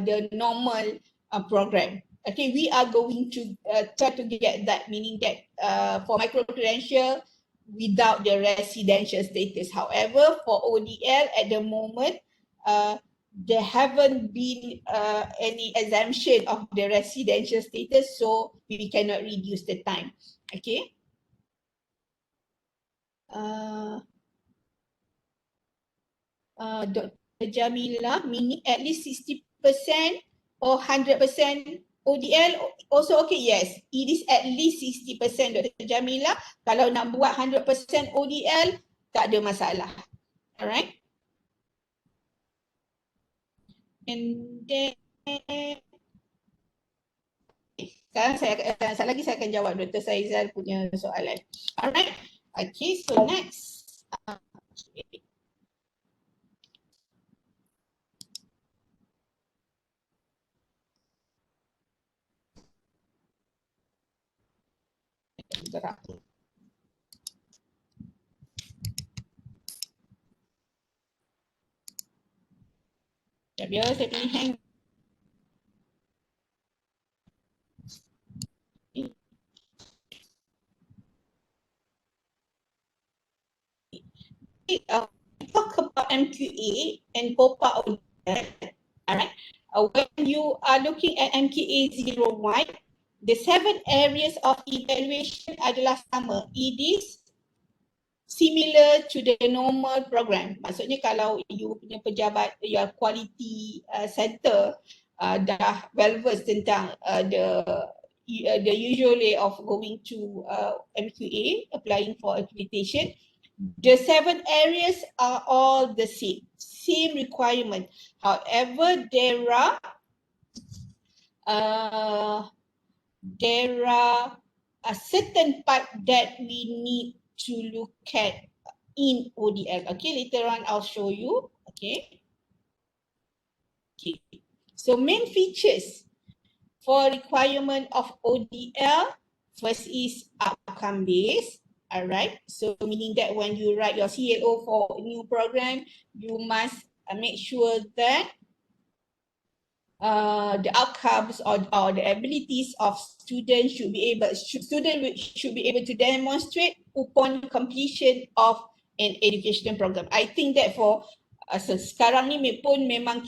S2: the normal program. Okay, we are going to try to get that, meaning that for micro-credential without the residential status. However, for ODL at the moment, there haven't been any exemption of the residential status, so we cannot reduce the time. Okay. Dr. Jamila, meaning at least 60% or 100% ODL also okay? Yes, it is at least 60%, Dr. Jamila. Kalau nak buat 100% ODL, tak ada masalah. Alright. And then sekarang saya akan jawab Dr. Saizal punya soalan. Alright. Okay, so next. Okay. Gerak. Biar saya pilih hang. Talk about MQA and POPA ODL. Alright. When you are looking at MQA01, the 7 areas of evaluation adalah sama. It is similar to the normal program. Maksudnya kalau you punya pejabat, your quality center dah well versed tentang the usual way of going to MQA, applying for accreditation, the 7 areas are all the same requirement. However, there are a certain part that we need to look at in ODL. Okay, later on I'll show you. Okay. Okay. So main features for requirement of ODL, first is outcome based. Alright, so meaning that when you write your CLO for a new program, you must make sure that the outcomes or the abilities of students should be able to demonstrate upon completion of an educational program. I think that for sekarang ni pun memang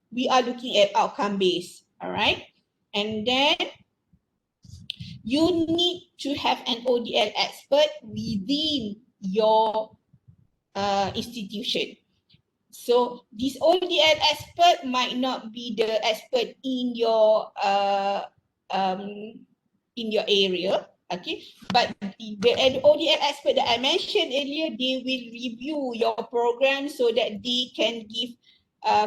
S2: we are looking at outcome based. Alright, and then you need to have an ODL expert within your institution. So this ODL expert might not be the expert in your area, okay? But the ODL expert that I mentioned earlier, they will review your program so that they can give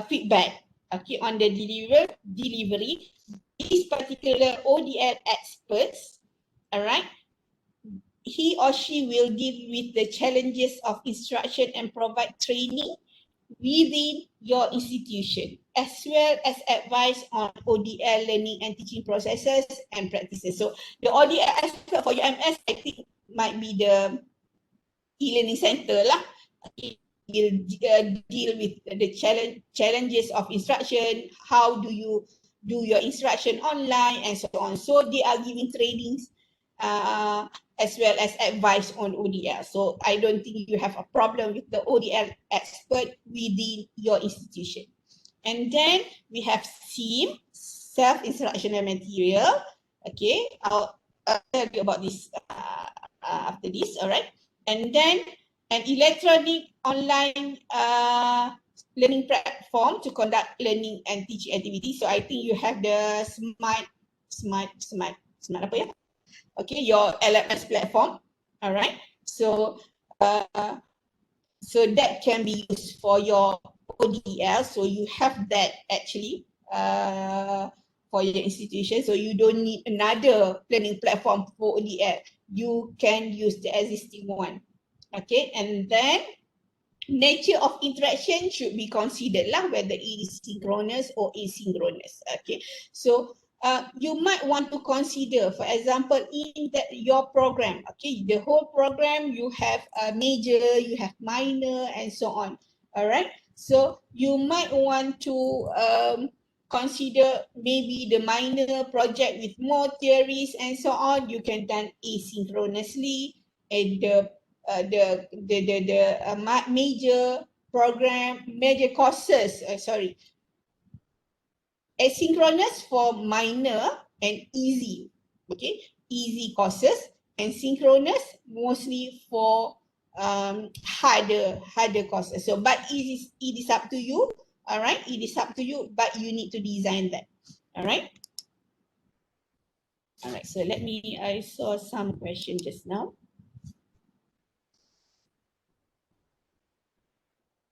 S2: feedback, okay, on the delivery. These particular ODL experts, all right, he or she will deal with the challenges of instruction and provide training within your institution, as well as advice on ODL learning and teaching processes and practices. So the ODL expert for UMS, I think, might be the e-learning center lah. Okay. Will deal with the challenges of instruction, how do you do your instruction online and so on. So they are giving trainings as well as advice on ODL. So I don't think you have a problem with the ODL expert within your institution. And then we have SIM, self-instructional material. Okay, I'll tell you about this after this, all right? And then an electronic online learning platform to conduct learning and teaching activities. So I think you have the smart apa ya? Okay, your LMS platform, all right? So so that can be used for your ODL. So you have that actually for your institution. So you don't need another learning platform for ODL. You can use the existing one. Okay, and then nature of interaction should be considered lah, whether it is synchronous or asynchronous. Okay, so you might want to consider, for example, in that your program, okay, the whole program you have a major, you have minor, and so on. All right, so you might want to consider maybe the minor project with more theories and so on. You can done asynchronously, and the major program, major courses, asynchronous for minor and easy, okay, easy courses, and synchronous mostly for harder courses. So but it is up to you, all right, it is up to you, but you need to design that, all right. All right, so let me, I saw some question just now.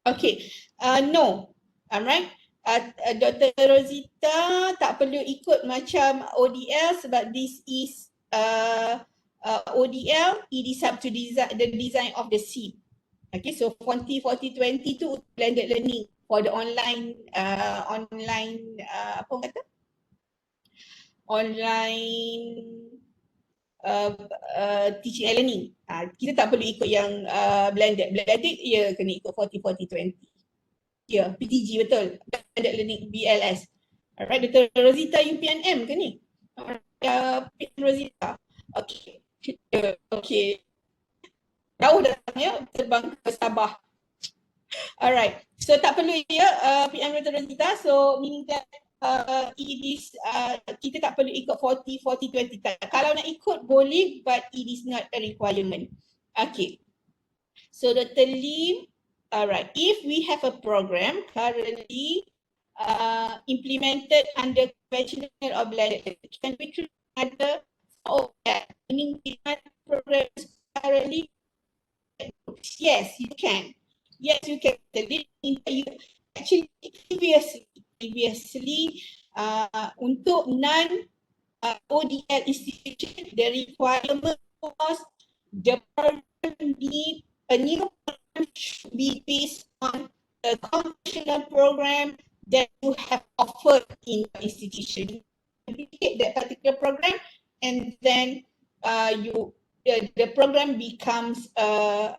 S2: Okay, no, alright. Dr. Rosita tak perlu ikut macam ODL sebab this is ODL, it is up to the design of the seat. Okay, so 40-40-20 tu blended learning for the online apa orang kata? Online teaching and learning. Kita tak perlu ikut yang blended. Blended ya kena ikut 40-40-20. Ya, PTG betul. Blended learning BLS. Alright, Dr. Rosita UPNM ke ni? Rosita. Okay. Okay. Jauh datang ya, terbang ke Sabah. Alright, so tak perlu ya PM Dr. Rosita. So meaning that it is kita tak perlu ikut 40-40-20. Kalau nak ikut boleh, but it is not a requirement. Okay. So Dr. Lim, alright, if we have a program currently implemented under conventional or blended, can we treat other meaning programs currently? Yes, you can. Yes, you can. Actually, previously untuk non ODL institution, the requirement was the program need a new program should be based on a conventional program that you have offered in your institution. You duplicate that particular program, and then the program becomes a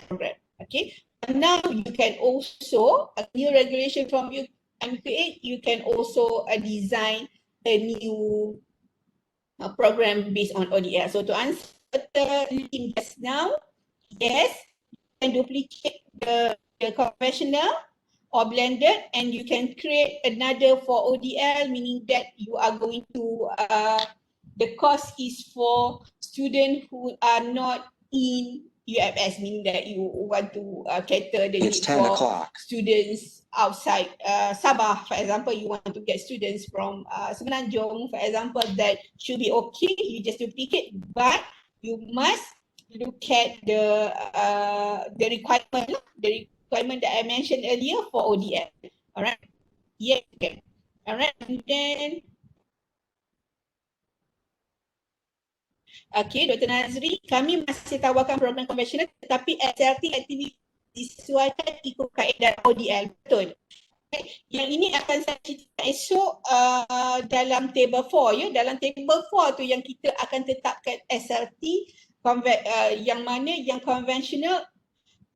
S2: program. Okay. And now you can also, a new regulation from UMQA, you can also design a new program based on ODL. So to answer the link just now, yes, you can duplicate the conventional or blended, and you can create another for ODL, meaning that you are going to, the course is for students who are not in UFS, meaning that you want to cater the need for students outside Sabah, for example. You want to get students from Semenanjung, for example. That should be okay. You just duplicate, but you must look at the requirement that I mentioned earlier for ODL. All right. Yeah. Okay. All right. And then. Okay, Dr. Nazri, kami masih tawarkan program konvensional tetapi SLT aktiviti disesuaikan ikut kaedah ODL. Betul. Okay. Yang ini akan saya cerita esok dalam table 4 ya. Dalam table 4 tu yang kita akan tetapkan SLT yang mana yang konvensional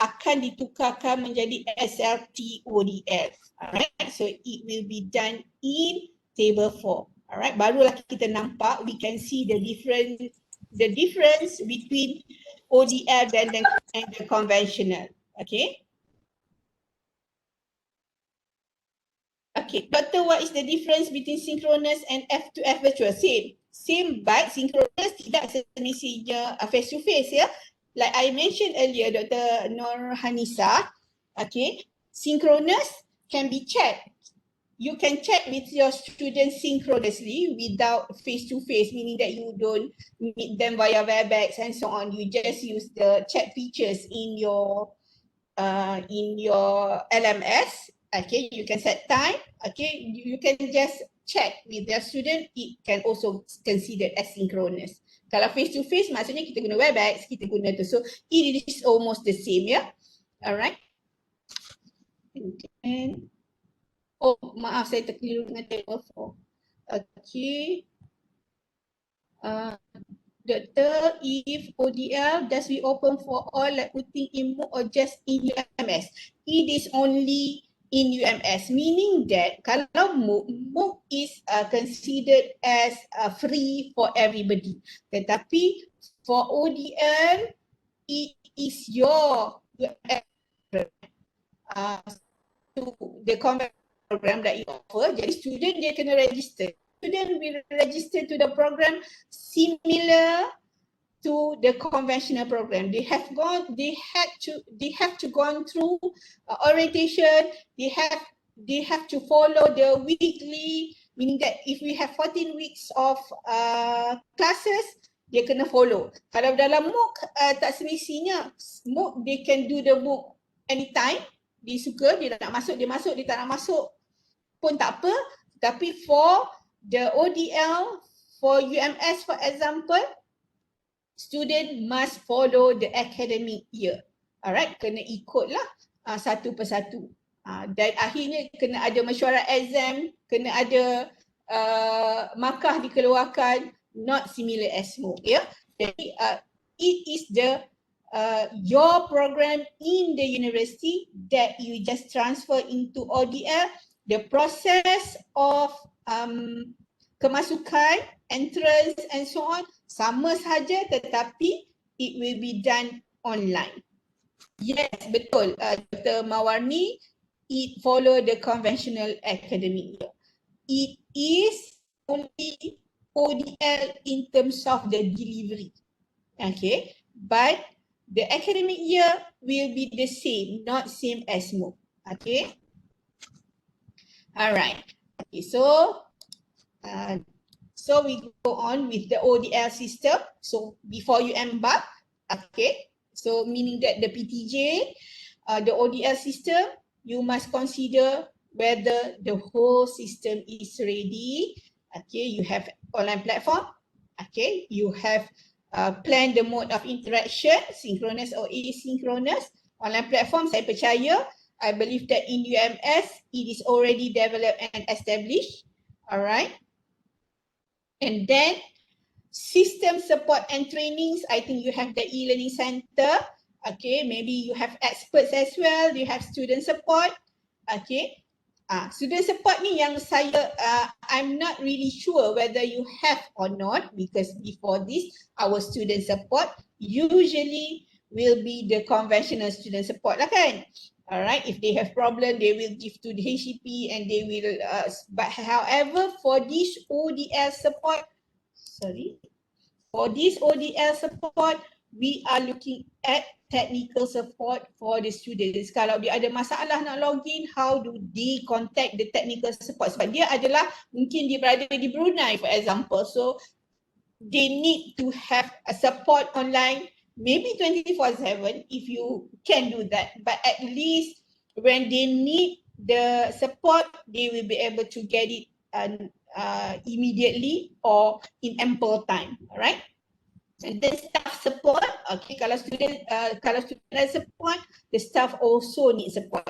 S2: akan ditukarkan menjadi SLT ODL. Alright, so it will be done in table 4. Alright, barulah kita nampak, we can see the difference between ODL and the conventional. Okay. Okay, Doctor, what is the difference between synchronous and F2F virtual? Same, but synchronous tidak semestinya face to face ya. Like I mentioned earlier, Dr. Nur Hanisa, okay, synchronous can be chat. You can chat with your students synchronously without face to face, meaning that you don't meet them via Webex and so on. You just use the chat features in your LMS. Okay, you can set time. Okay, you can just chat with their student. It can also considered as synchronous. Kalau face to face, maksudnya kita guna Webex, kita guna tu. So it is almost the same, yeah. Alright. And oh, maaf, saya terkeliru dengan table 4. Okay. Doctor, if ODL, does we open for all like putting in MOOC or just in UMS? It is only in UMS, meaning that kalau MOOC is considered as free for everybody. Tetapi for ODL, it is your the conventional program that you offer. Jadi student dia kena register. Student will register to the program similar to the conventional program. They have to gone through orientation. They have to follow the weekly, meaning that if we have 14 weeks of classes, dia kena follow. Kalau dalam MOOC tak semestinya. MOOC, they can do the MOOC anytime. Dia suka, dia nak masuk, dia masuk, dia tak nak masuk pun tak apa. Tapi for the ODL, for UMS for example, student must follow the academic year. Alright, kena ikutlah satu persatu. Dan akhirnya kena ada mesyuarat exam, kena ada markah dikeluarkan, not similar as MOOC. Yeah? Jadi it is the your program in the university that you just transfer into ODL. The process of kemasukan, entrance and so on sama saja, tetapi it will be done online. Yes, betul. Dr. Mawarni, it follow the conventional academic year. It is only ODL in terms of the delivery. Okay, but the academic year will be the same, not same as MOOC. Okay. Alright. Okay, so we go on with the ODL system. So before you embark, okay. So meaning that the PTJ, the ODL system, you must consider whether the whole system is ready. Okay, you have online platform. Okay, you have plan the mode of interaction, synchronous or asynchronous. Online platform, saya percaya, I believe that in UMS, it is already developed and established. Alright. And then, system support and trainings, I think you have the e-learning center. Okay, maybe you have experts as well, you have student support. Okay. Student support ni yang saya, I'm not really sure whether you have or not, because before this, our student support usually will be the conventional student support lah kan. Alright, if they have problem, they will give to the HCP and they will, but however, for this ODL support, we are looking at technical support for the students. Kalau dia ada masalah nak login, how do they contact the technical support? Sebab dia adalah, mungkin dia berada di Brunei for example, so they need to have a support online, maybe 24/7 if you can do that, but at least when they need the support, they will be able to get it immediately or in ample time. Alright. And then staff support, okay, kalau student support, the staff also need support.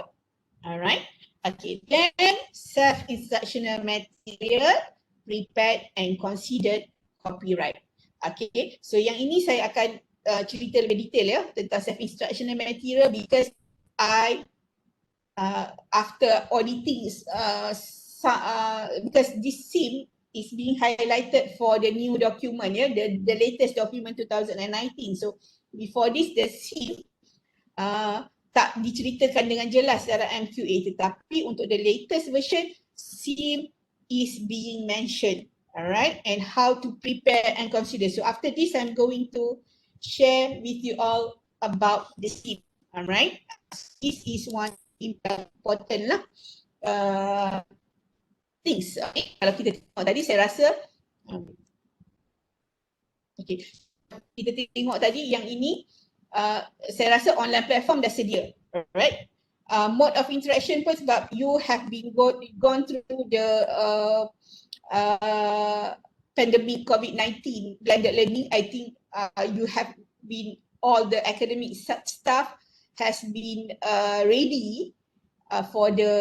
S2: Alright. Okay, then self-instructional material prepared and considered copyright. Okay, so yang ini saya akan cerita lebih detail ya tentang self-instructional material, because I after auditing because this seems is being highlighted for the new document, the latest document 2019. So before this, the SIM tak diceritakan dengan jelas dalam MQA, tetapi untuk the latest version, SIM is being mentioned, alright, and how to prepare and consider. So after this, I'm going to share with you all about the SIM, alright. This is one important lah things. Okay. Kalau kita tengok tadi, saya rasa okay, kita tengok tadi yang ini saya rasa online platform dah sedia, alright. Mode of interaction pun sebab you have been gone through the pandemic COVID-19 blended learning. I think you have been, all the academic staff has been ready for the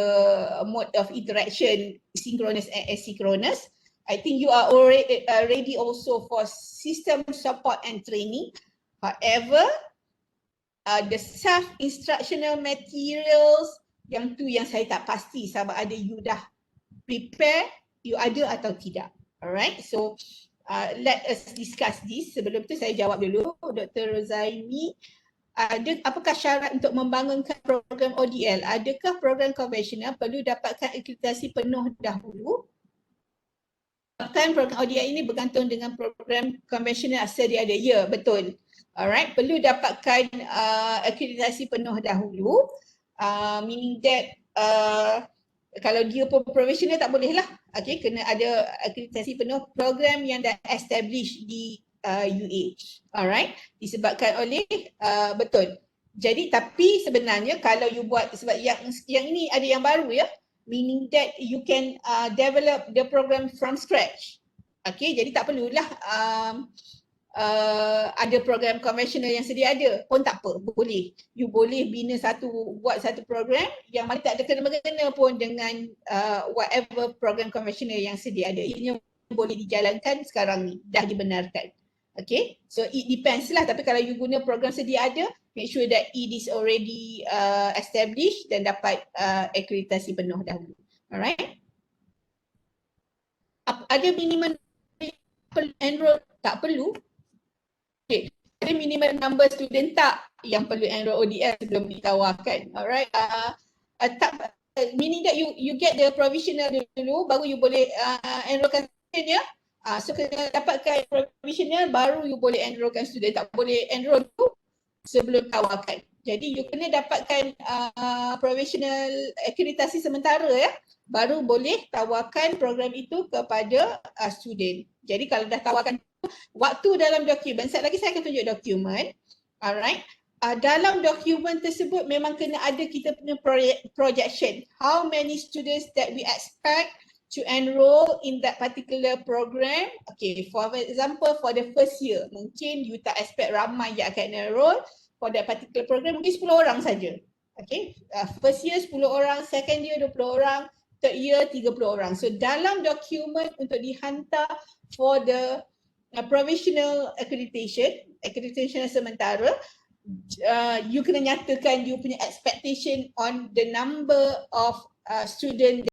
S2: mode of interaction, synchronous and asynchronous. I think you are already ready also for system support and training. However, the self-instructional materials, yang tu yang saya tak pasti sama ada you dah prepare, you ada atau tidak. Alright, so let us discuss this. Sebelum tu saya jawab dulu, Dr. Rozaimi. Apakah syarat untuk membangunkan program ODL? Adakah program konvensional perlu dapatkan akreditasi penuh dahulu? Kan program ODL ini bergantung dengan program konvensional sedia ada. Ya, betul. Alright, perlu dapatkan akreditasi penuh dahulu. Meaning that kalau dia profesional tak boleh lah. Okay, kena ada akreditasi penuh program yang dah establish di UA. Alright, disebabkan oleh betul. Jadi tapi sebenarnya kalau you buat, sebab yang ini ada yang baru ya, meaning that you can develop the program from scratch. Okay, jadi tak perlulah ada program konvensional yang sedia ada pun tak apa, boleh. You boleh buat satu program yang mana tak ada kena-mengena pun dengan whatever program konvensional yang sedia ada. Ini boleh dijalankan sekarang ni, dah dibenarkan. Okay, so it depends lah, tapi kalau you guna program sedia ada, make sure that it is already established dan dapat akreditasi penuh dahulu. Alright. Ada minimum enroll? Tak perlu. Okay. Ada minimum number student tak yang perlu enroll ODL sebelum ditawarkan? Alright. Tak, meaning that you get the provisional dulu, baru you boleh enrollkan student ya. So kena dapatkan provisional baru you boleh enrollkan student, tak boleh enroll tu sebelum tawarkan. Jadi you kena dapatkan provisional akreditasi sementara ya, baru boleh tawarkan program itu kepada student. Jadi kalau dah tawarkan waktu dalam dokumen, sekali lagi saya akan tunjuk dokumen. Alright. Dalam dokumen tersebut memang kena ada kita punya projection. How many students that we expect to enroll in that particular program. Okay, for example, for the first year, mungkin you tak expect ramai yang akan enroll for that particular program, mungkin 10 orang saja. Okay, first year 10 orang, second year 20 orang, third year 30 orang. So dalam dokumen untuk dihantar for the provisional accreditation sementara, you kena nyatakan you punya expectation on the number of student